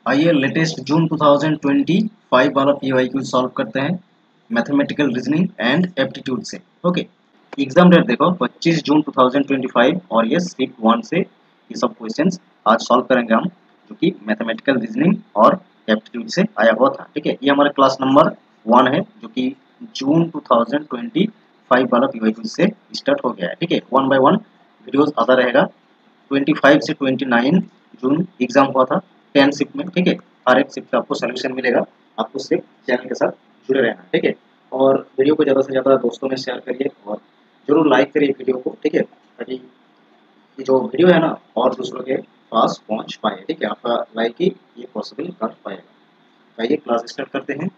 आइए लेटेस्ट जून 2025 वाला PYQ solve करते हैं मैथमेटिकल रीजनिंग एंड एप्टीट्यूड से। ओके, एग्जाम डेट देखो 25 जून 2025 और ये शिफ्ट 1 से ये सब क्वेश्चंस आज सॉल्व करेंगे हम, जो कि मैथमेटिकल रीजनिंग और एप्टीट्यूड से आया हुआ था। ठीक है, ये हमारा क्लास नंबर 1 है, जो कि जून 2025 वाला पीवाईक्यू से स्टार्ट हो गया है। ठीक है, 1 बाय 1 वीडियोस आता रहेगा। 25 से 29 जून एग्जाम हुआ था 10 शिफ्ट में। ठीक है, हर एक शिफ्ट का आपको सोल्यूशन मिलेगा, आपको सिर्फ चैनल के साथ जुड़े रहना। ठीक है, और वीडियो को ज़्यादा से ज़्यादा दोस्तों में शेयर करिए और जरूर लाइक करिए वीडियो को। ठीक है, ताकि ये जो वीडियो है ना और दूसरों के पास पहुंच पाए। ठीक है, आपका लाइक ही ये पॉसिबल कर पाएगा। आइए क्लास स्टार्ट करते हैं।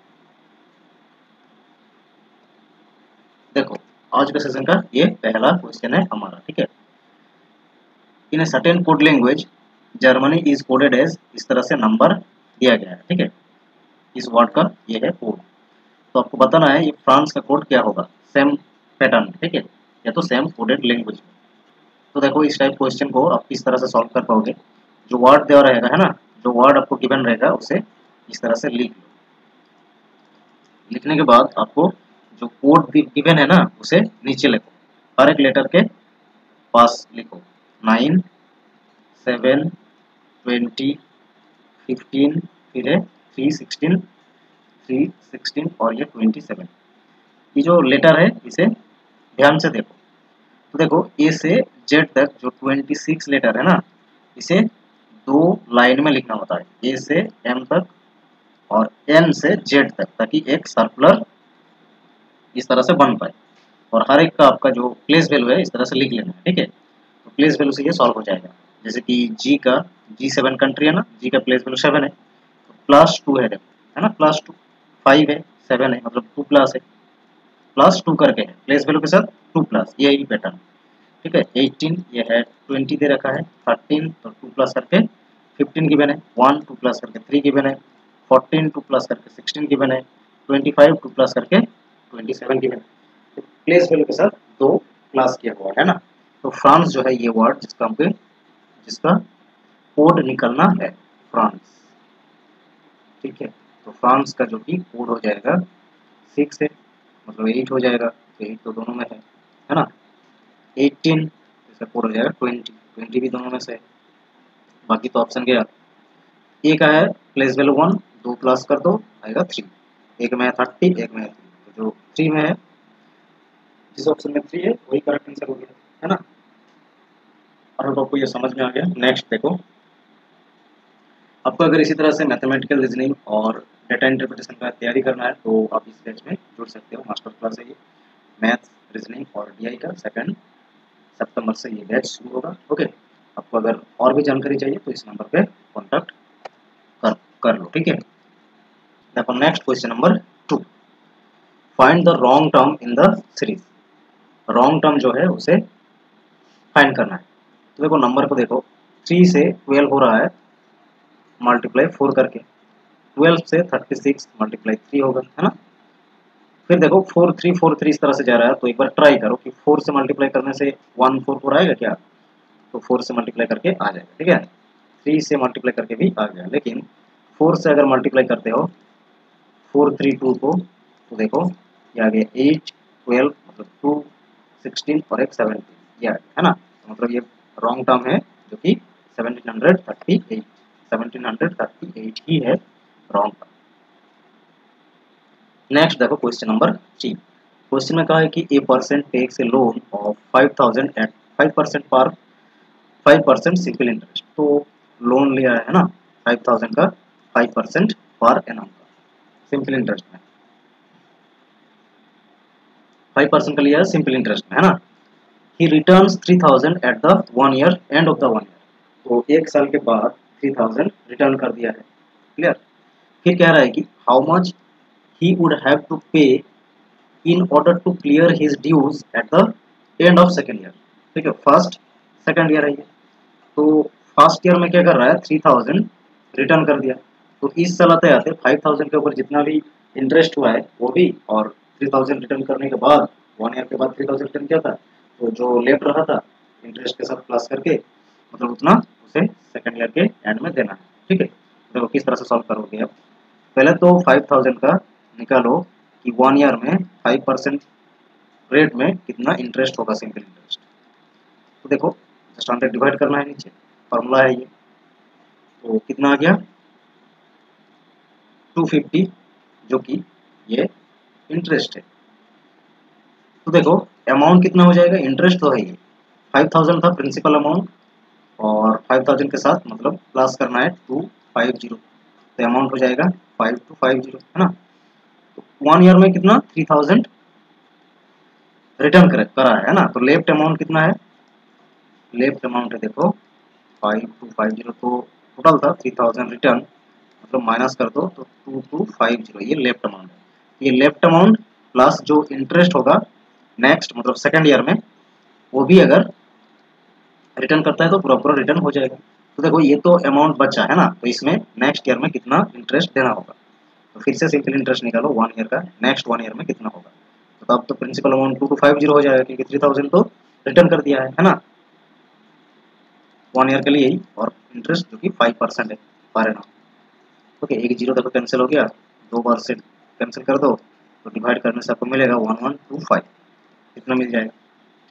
देखो, आज का सेशन का ये पहला क्वेश्चन है हमारा। ठीक है, in a certain code language Germany is coded as, इस तरह से नंबर दिया गया है। ठीक है, इस वर्ड का ये है कोड। तो आपको बताना है ये फ्रांस का कोड क्या होगा, सेम पैटर्न। ठीक है, या तो सेम कोडेड लैंग्वेज। तो देखो इस टाइप क्वेश्चन को आप किस तरह से सॉल्व कर पाओगे। जो वर्ड दिया रहेगा है ना, जो वर्ड आपको गिवन रहेगा उसे इस तरह से लिख लो। लिखने के बाद आपको जो कोड गिवन है ना उसे नीचे लिखो, हर एक लेटर के पास लिखो। 9, 7, 20, 15, फिर है 3, 16, 3, 16 और ये 27। ये जो लेटर है इसे ध्यान से देखो। तो देखो ए से जेड तक जो 26 लेटर है ना, इसे दो लाइन में लिखना होता है, ए से एम तक और एन से जेड तक, ताकि एक सर्कुलर इस तरह से बन पाए। और हर एक का आपका जो प्लेस वैल्यू है इस तरह से लिख लेना है। ठीक है, तो प्लेस वैल्यू से ये सॉल्व हो जाएगा। जैसे कि जी का G7 कंट्री है ना, जी का प्लेस वैल्यू 7 है, तो +2 है, देखो है ना, +2, 5 है, 7 है, मतलब 2 प्लस है, +2 करके है प्लेस वैल्यू के साथ 2 प्लस, यही पैटर्न। ठीक है, 18 ये है, 20 दे रखा है, 13 तो 2 प्लस करके 15 गिवन है, 1 2 प्लस करके 3 गिवन है, 14 2 प्लस करके 16 गिवन है, 25 2 प्लस करके 27 गिवन है। प्लेस वैल्यू के साथ 2 प्लस किया हुआ है ना। तो फ्रांस जो है ये वर्ड जिसका कोड निकलना है, फ्रांस। ठीक है, तो फ्रांस का जो कि कोड हो जाएगा 6 है, मतलब 8 हो जाएगा, तो 8 तो दोनों में है ना। 18 इसका कोड हो जाएगा 20, 20 भी दोनों में से है। बाकी तो ऑप्शन गया, ए का है प्लेस वैल्यू 1, 2 प्लस कर दो आएगा 3, एक में है 30, एक में है 3, तो जो 3 में है, जिस ऑप्शन में 3 है वही करेक्ट आंसर हो गया, है ना। और आपको ये समझ में आ गया। नेक्स्ट देखो, आपको अगर इसी तरह से मैथमेटिकल रीजनिंग और डेटा इंटरप्रिटेशन का तैयारी करना है तो आप इस बैच में जुड़ सकते हो। मास्टर क्लास है ये, मैथ्स रीजनिंग और डीआई का 2 सितंबर से ये बैच शुरू होगा। ओके, आपको अगर और भी जानकारी चाहिए तो इस नंबर पे कॉन्टैक्ट कर लो। ठीक है, देखो next question number 2, find the wrong term in the series. Wrong term जो है उसे फाइंड करना है। तो देखो नंबर को देखो, 3 से 12 हो रहा है, मल्टीप्लाई 4 करके, 12 से 36 मल्टीप्लाई 3 होगा, है ना। फिर देखो 4 3 4 3 इस तरह से जा रहा है, तो एक बार ट्राई करो कि 4 से मल्टीप्लाई करने से 1 4 4 आएगा क्या, तो 4 से मल्टीप्लाई करके आ जाएगा। ठीक है, 3 से मल्टीप्लाई करके भी आ गया, लेकिन 4 से अगर मल्टीप्लाई करते हो 4 3 2 को, तो देखो ये आ गया 8 12, मतलब 2 16 और एक 17, ये है ना। तो मतलब ये रॉन्ग टर्म है, जो कि 1738 ही है रॉन्ग टर्म। नेक्स्ट देखो क्वेश्चन नंबर 3। क्वेश्चन में कहा है कि a person takes a loan of 5000 at 5% पर 5% सिंपल इंटरेस्ट। तो लोन लिया है ना 5000 का 5% पर एनम का सिंपल इंटरेस्ट में, 5% का लिया है सिंपल इंटरेस्ट में, है ना। ही returns 3000 at the 1 year end of the 1 year. तो एक साल के बाद 3000 रिटर्न कर दिया है, क्लियर। फिर कह रहा है कि how much he would have to pay in order to clear his dues at the end of second year। ठीक है, फर्स्ट सेकंड ईयर है ये। तो फर्स्ट ईयर में क्या कर रहा है, 3000 रिटर्न कर दिया, तो इस साल आते आते 5000 के ऊपर जितना भी इंटरेस्ट हुआ है वो भी, और 3000 रिटर्न करने के बाद 1 ईयर के बाद 3000 रिटर्न किया था, तो जो लेफ्ट रहा था इंटरेस्ट के साथ प्लस करके, मतलब उतना उसे सेकंड ईयर के एंड में देना है। ठीक है, देखो किस तरह से सॉल्व करोगे आप। पहले तो 5000 का निकालो कि 1 ईयर में 5% रेट में कितना इंटरेस्ट होगा, सिंपल इंटरेस्ट। तो देखो जस्ट 100 डिवाइड करना है, नीचे फॉर्मूला है ये, तो कितना आ गया 250, जो कि ये इंटरेस्ट है। तो देखो अमाउंट कितना हो जाएगा, इंटरेस्ट तो है ये 5000 था प्रिंसिपल अमाउंट, और 5000 के साथ मतलब प्लस करना है 250, तो अमाउंट हो जाएगा 5250, है ना। तो 1 ईयर में कितना 3000 रिटर्न करा है ना। तो लेफ्ट अमाउंट कितना है, लेफ्ट अमाउंट है देखो 5250, तो टोटल था 3000 रिटर्न, मतलब माइनस कर दो तो 2250, ये लेफ्ट अमाउंट है। ये लेफ्ट अमाउंट प्लस जो इंटरेस्ट होगा नेक्स्ट मतलब सेकेंड ईयर में, वो भी अगर रिटर्न करता है तो पूरा पूरा रिटर्न हो जाएगा। तो देखो ये तो अमाउंट बचा है ना, तो इसमें नेक्स्ट ईयर में कितना इंटरेस्ट देना होगा। तो फिर से सिंपल इंटरेस्ट निकालो 1 ईयर का, नेक्स्ट 1 ईयर में कितना होगा। तो तब तो प्रिंसिपल अमाउंट 2250 हो जाएगा, क्योंकि 3000 तो रिटर्न कर दिया है ना 1 ईयर के लिए ही, और इंटरेस्ट जो कि 5% है पर एनम। ओके, एक जीरो देखो कैंसिल हो गया, 2 बार से कैंसिल कर दो, तो डिवाइड करने से आपको मिलेगा 1125, कितना मिल जाएगा।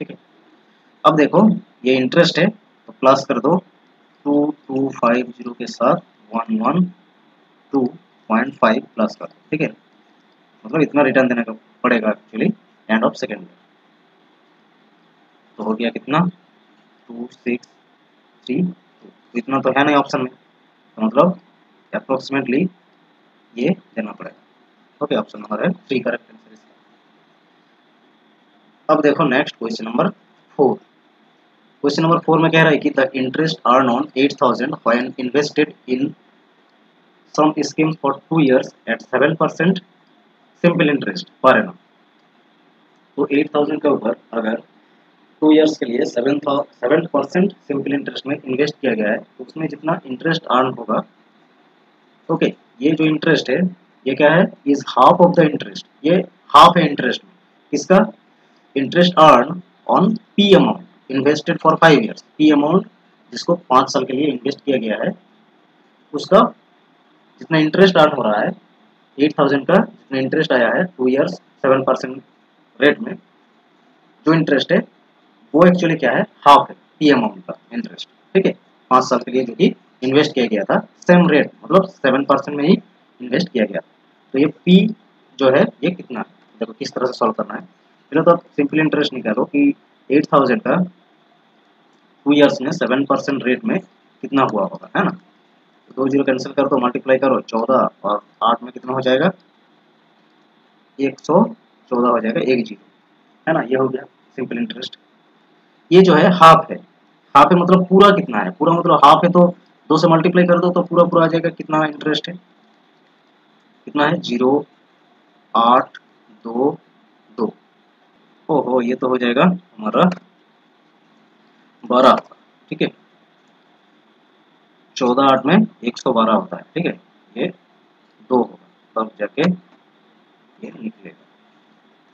ठीक है, अब देखो ये इंटरेस्ट है तो प्लस कर दो 2250 के साथ 112.5 प्लस कर दो। ठीक है, मतलब इतना रिटर्न देने का पड़ेगा actually end of second year. तो हो गया कितना 2632, तो इतना तो है नहीं ऑप्शन में, तो मतलब अप्रोक्सीमेटली ये देना पड़ेगा। ओके, ऑप्शन नंबर है 3 करेक्ट आंसर इसका। अब देखो next question number 4। Question number 4 में कह रहा है कि the interest earned on 8000 when invested in some schemes for 2 years at 7% simple interest per annum. तो 8000 के ऊपर अगर 2 इयर्स के लिए 7% सिंपल इंटरेस्ट में इन्वेस्ट किया गया है, तो उसमें जितना इंटरेस्ट अर्न होगा, ओके, ये जो इंटरेस्ट है ये क्या है, is half of the interest, ये हाफ है इंटरेस्ट में किसका, interest earned on P amount invested for 5 years. P amount जिसको 5 साल के लिए इन्वेस्ट किया गया है, उसका जितना इंटरेस्ट अर्न हो रहा है 8000 का जितना इंटरेस्ट आया है 2 इयर्स 7% रेट में, जो इंटरेस्ट है वो एक्चुअली क्या है, हाफ है पी अमाउंट का इंटरेस्ट। ठीक है, 5 साल के लिए जो कि इन्वेस्ट किया गया था सेम रेट मतलब 7% में ही इन्वेस्ट किया गया। तो ये पी जो है ये कितना है, देखो किस तरह से सॉल्व करना है। पहले तो आप सिंपल इंटरेस्ट निकालो कि 8000 का 2 इयर्स में 7% रेट में कितना हुआ होगा, है ना। तो 2 जीरो कैंसिल कर दो, मल्टीप्लाई करो 14 और 8 में कितना हो जाएगा 114 हो जाएगा, एक जीरो, है ना। ये हो गया सिंपल इंटरेस्ट। ये जो है हाफ है, हाफ है मतलब पूरा कितना है, पूरा मतलब हाफ है तो 2 से मल्टीप्लाई कर दो तो पूरा पूरा आ जाएगा, कितना इंटरेस्ट है, कितना है 08222। ओहो, ये तो हो जाएगा हमारा 12। ठीक है, 14 8 में 112 होता है। ठीक है, ये 2 होगा तब जाके ये निकलेगा।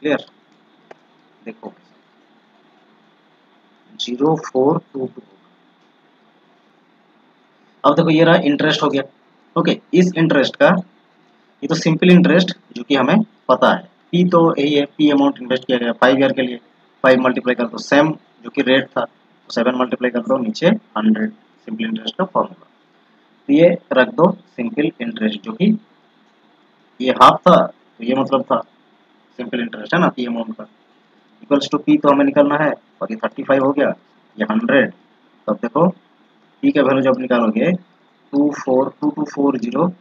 क्लियर, देखो 0422। अब देखो ये रहा इंटरेस्ट हो गया। ओके, इस इंटरेस्ट का ये तो सिंपल इंटरेस्ट जो कि हमें पता है, पी तो यही है, पी अमाउंट इन्वेस्ट किया गया 5 ईयर के लिए, 5 मल्टीप्लाई कर दो सेम जो कि रेट था, तो 7 मल्टीप्लाई कर दो नीचे 100, सिंपल इंटरेस्ट का फॉर्मूला। तो ये रख दो सिंपल इंटरेस्ट जो कि ये हाफ था, तो ये मतलब था सिंपल इंटरेस्ट है ना पी अमाउंट का, इक्वल्स टू पी तो हमें निकालना है, और ये 35 हो गया, ये 100। तब देखो पी का वैल्यू जब निकालोगे 2240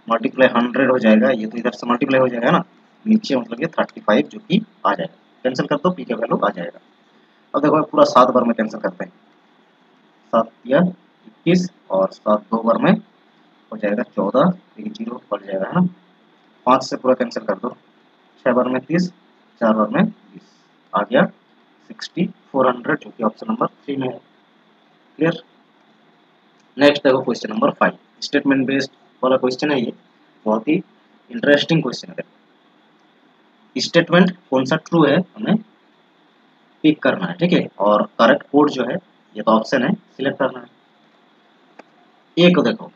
मल्टीप्लाई 100 हो जाएगा, ये तो इधर से मल्टीप्लाई हो जाएगा ना नीचे, मतलब ये 35 जो कि आ जाएगा, कैंसिल कर दो पी का वैल्यू आ जाएगा। अब देखो पूरा 7 बार में कैंसिल करते हैं, 7 या 21 और 7 2 बार में हो जाएगा 14, एक जीरो बढ़ जाएगा, है ना। 5 से पूरा कैंसिल कर दो, 6 बार में 30, 4 बार में 20, आ गया 6400 जो कि ऑप्शन नंबर 3 में है। क्लियर, नेक्स्ट देखो क्वेश्चन नंबर 5, स्टेटमेंट बेस्ड वाला क्वेश्चन है ये, बहुत ही इंटरेस्टिंग क्वेश्चन है। स्टेटमेंट कौन सा ट्रू है हमें पिक करना है, ठीक है, और करेक्ट कोड जो है ये तो ऑप्शन है सिलेक्ट करना है। ए को देखो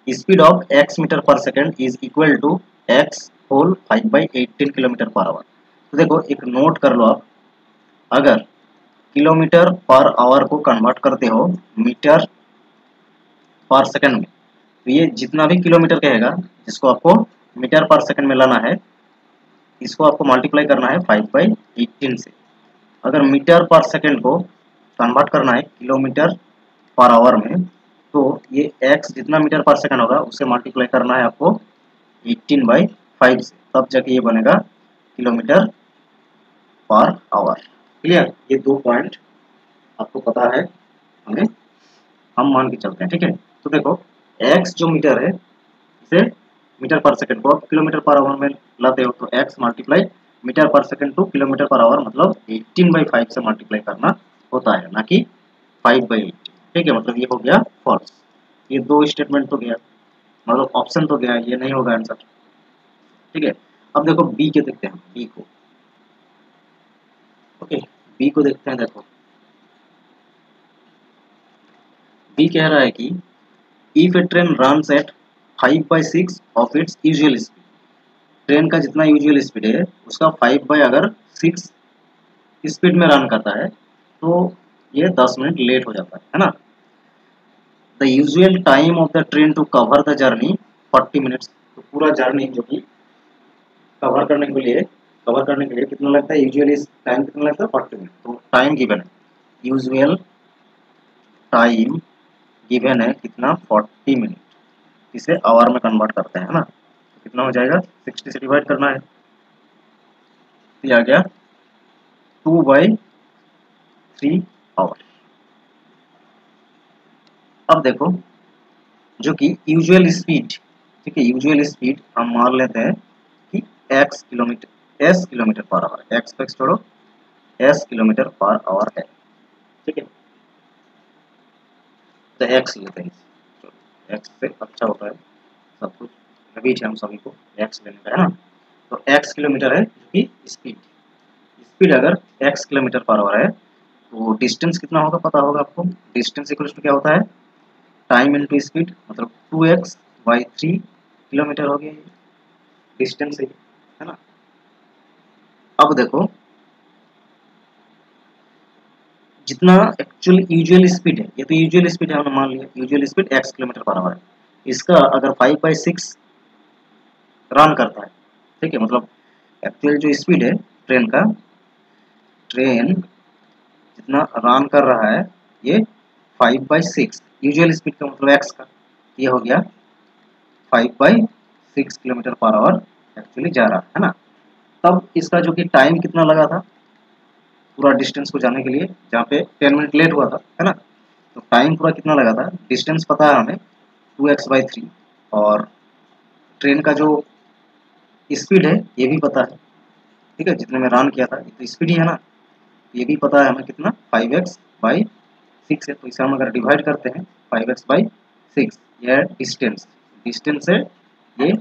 speed of x metre per second is equal to x whole 5/18 kilometre per hour. तो देखो एक नोट कर लो आप, अगर किलोमीटर पर आवर को कन्वर्ट करते हो मीटर पर सेकेंड में, तो ये जितना भी किलोमीटर कहेगा जिसको आपको मीटर पर सेकेंड में लाना है, इसको आपको मल्टीप्लाई करना है 5/18 से। अगर मीटर पर सेकेंड को कन्वर्ट करना है किलोमीटर पर आवर में, तो ये x जितना मीटर पर सेकेंड होगा उससे मल्टीप्लाई करना है आपको 18/5 से, तब जाके ये बनेगा किलोमीटर पर आवर। क्लियर? ये 2 पॉइंट आपको पता है, हमें हम मान के चलते हैं। ठीक है, तो देखो x जो मीटर है इसे मीटर पर सेकेंड को आप किलोमीटर पर आवर में लाते हो, तो x multiply metre per second two kilometre per our मतलब 18/5 से मल्टीप्लाई करना होता है, ना कि 5/18। ठीक है, मतलब ये हो गया फॉल्स। ये 2 स्टेटमेंट तो गया, मतलब ऑप्शन तो गया, ये नहीं होगा आंसर। ठीक है, अब देखो बी के देखते हैं, बी को। ओके, बी को देखते हैं। देखो बी कह रहा है कि if A train runs at 5/6 of its usual speed, train का जितना यूजुअल स्पीड है उसका 5/6 स्पीड में रन करता है, तो ये 10 मिनट लेट हो जाता है ना। The usual time of the train to cover the journey 40 minutes. तो पूरा जर्नी जो कि कवर करने के लिए कितना लगता है, यूजुअली टाइम कितना लगता है 40 मिनट। तो टाइम गिवन है, यूजुअल टाइम गिवन है कितना 40 मिनट, इसे आवर में कन्वर्ट करते हैं ना, तो कितना हो जाएगा 60 से डिवाइड करना है, ये आ गया 2/3 आवर। अब देखो जो कि यूजुअल स्पीड, ठीक है, यूजुअल स्पीड हम मान लेते हैं कि x kilometre s kilometre per our, x को छोड़ो s किलोमीटर पर आवर है। ठीक है, तो x लेते हैं, x से अच्छा होता है सब कुछ, हैबिट है हम सभी को x लेने का, है ना। तो x किलोमीटर है कि स्पीड, स्पीड अगर x किलोमीटर पर आवर है तो डिस्टेंस कितना होगा पता होगा आपको। डिस्टेंस इक्वल्स टू क्या होता है, टाइम इनटू स्पीड, मतलब 2x/3 किलोमीटर हो गया, ये डिस्टेंस है ना। अब देखो जितना एक्चुअल यूजुअल स्पीड है, ये तो यूजुअल स्पीड है, हमने मान लिया usual speed x kilometre per our है, इसका अगर 5/6 रन करता है, ठीक है, मतलब एक्चुअल जो स्पीड है ट्रेन का, ट्रेन जितना रन कर रहा है ये 5/6 यूजुअल स्पीड का मतलब x का, ये हो गया 5/6 किलोमीटर पर आवर एक्चुअली जा रहा है ना। तब इसका जो कि टाइम कितना लगा था पूरा डिस्टेंस को जाने के लिए, जहाँ पे 10 मिनट लेट हुआ था, है ना। तो टाइम पूरा कितना लगा था, डिस्टेंस पता है हमें 2x/3, और ट्रेन का जो स्पीड है ये भी पता है, ठीक है, जितने में रन किया था ये तो स्पीड ही है ना, ये भी पता है हमें कितना 5x/6 है। तो इसे हम अगर डिवाइड करते हैं 5x/6, यह डिस्टेंस, डिस्टेंस से ये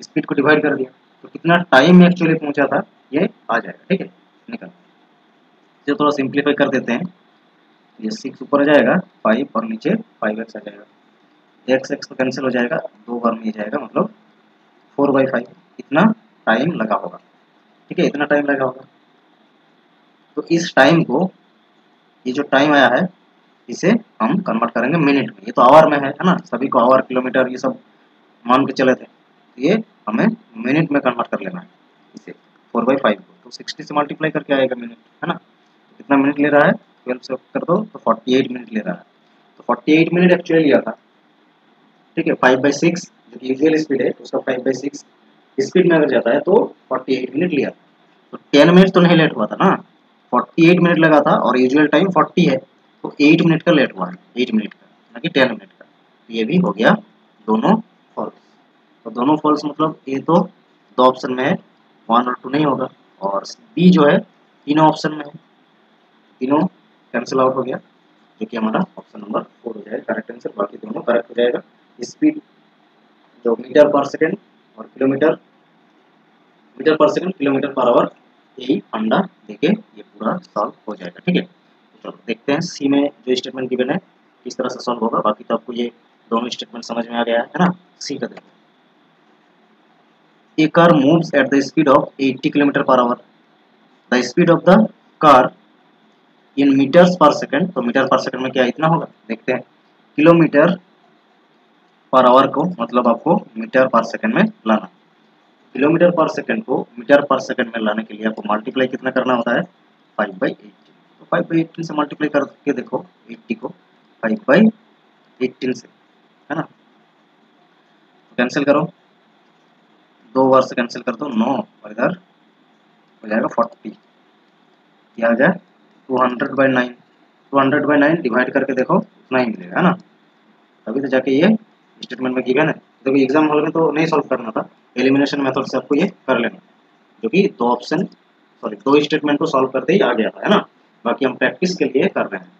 स्पीड को डिवाइड कर दिया, तो कितना टाइम में एक्चुअली पहुंचा था ये आ जाएगा। ठीक है, निकल, इसे थोड़ा सिंप्लीफाई कर देते हैं, ये 6 ऊपर आ जाएगा 5 और नीचे 5x आ जाएगा, x तो कैंसिल हो जाएगा, 2 बार में जाएगा, मतलब 4/5 इतना टाइम लगा होगा। ठीक है, इतना टाइम लगा होगा। तो इस टाइम को, ये जो टाइम आया है इसे हम कन्वर्ट करेंगे मिनट में, ये तो आवर में है ना, सभी को आवर किलोमीटर ये सब मान के चले थे, तो ये हमें मिनट में कन्वर्ट कर लेना है इसे 4/5 को, तो 60 से मल्टीप्लाई करके आएगा मिनट, है ना। तो कितना मिनट ले रहा है, 12 से कर दो तो 48 मिनट ले रहा है, तो 48 मिनट एक्चुअली लिया था। ठीक है, 5/6 जो यूजुअल स्पीड है उसका 5/6 स्पीड में अगर जाता है तो 48 मिनट लिया, तो 10 मिनट तो नहीं लेट हुआ था ना, 48 मिनट लगा था, और यूजुअल टाइम 40 है, तो 8 मिनट का लेट हुआ है, 8 मिनट का ना कि 10 मिनट का। ये भी हो गया दोनों फॉल्स। तो दोनों फॉल्स मतलब ये तो 2 ऑप्शन में है, 1 और 2 नहीं होगा, और बी जो है तीनों ऑप्शन में है, तीनों कैंसिल आउट हो गया, जो कि हमारा ऑप्शन नंबर 4 हो जाएगा करेक्ट आंसर, बाकी दोनों करेक्ट हो जाएगा। स्पीड जो मीटर पर सेकेंड और metre per second kilometre per our, यही फंडा देके ये पूरा सॉल्व हो जाएगा। ठीक है, तो चलो देखते हैं सी में जो स्टेटमेंट गिवन है किस तरह से सॉल्व होगा, बाकी तो आपको ये दोनों स्टेटमेंट समझ में आ गया है ना। सी का देखो, a car moves at the speed of 80 kilometre per hour, the speed of the car in metres per second, तो मीटर पर सेकंड में क्या इतना होगा, देखते हैं। किलोमीटर पर आवर को मतलब आपको मीटर पर सेकंड में लाना, किलोमीटर पर सेकंड को मीटर पर सेकंड में लाने के लिए आपको मल्टीप्लाई कितना करना होता है, 5/18। तो 5/18 से मल्टीप्लाई करके देखो 80 को 5/18 से, है ना। तो कैंसिल करो, 2 बार से कैंसिल कर दो 9, और इधर हो जाएगा 40, क्या आ जाए 200/9, 200/9 डिवाइड करके देखो उतना ही मिलेगा, है ना। तभी तो जाके ये स्टेटमेंट में गिवन है। देखो एग्जाम हॉल में तो नहीं सॉल्व करना था, एलिमिनेशन मेथड से आपको ये कर लेना, जो कि दो ऑप्शन सॉरी 2 स्टेटमेंट को सॉल्व करते ही आ गया था, है ना। बाकी हम प्रैक्टिस के लिए कर रहे हैं,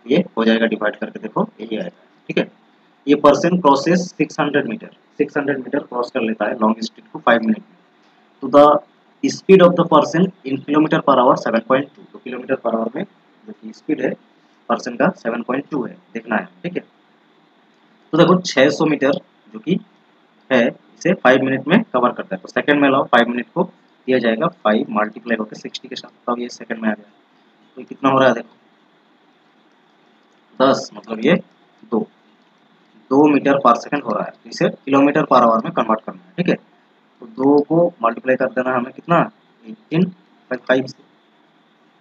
ये हो जाएगा डिवाइड करके देखो यही आएगा, ठीक है। ये person crosses 600 metre, 600 metre cross कर लेता है लॉन्ग स्ट्रीट को 5 मिनट में, तो the speed of the person in kilometre per our 7.2, तो किलोमीटर पर आवर में जो कि स्पीड है पर्सन का 7.2 है, देखना है, ठीक है। तो देखो 600 मीटर जो कि है इसे 5 मिनट में कवर करता है, तो सेकंड में लाओ 5 मिनट को दिया जाएगा 5 मल्टीप्लाई होकर 60 के साथ, तब ये सेकंड में आ गया। तो कितना हो रहा है देखो 10, मतलब ये 2 2 मीटर पर सेकंड हो रहा है, तो इसे किलोमीटर पर आवर में कन्वर्ट करना है, ठीक है। तो 2 को मल्टीप्लाई कर देना हमें कितना 18/5 से,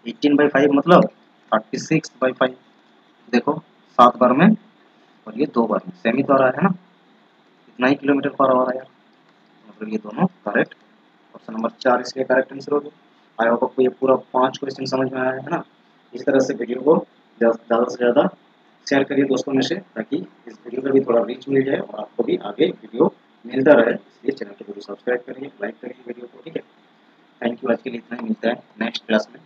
18/5 मतलब 36/5, देखो 7 बार में और ये 2 बार में सेम ही तो आ रहा है ना, इतना ही किलोमीटर पर आवर आया, मतलब ये दोनों करेक्ट। ऑप्शन नंबर 4 इसलिए करेक्ट आंसर होगा। आई होप आपको ये पूरा 5 क्वेश्चन समझ में आया है ना। इस तरह से वीडियो को ज़्यादा से ज़्यादा शेयर करिए दोस्तों में से, ताकि इस वीडियो का भी थोड़ा रीच मिल जाए और आपको भी आगे वीडियो मिलता रहे, इसलिए चैनल को जरूर सब्सक्राइब करिए, लाइक करिए वीडियो को, ठीक है। थैंक यू, आज के लिए इतना ही, मिलता है नेक्स्ट क्लास में।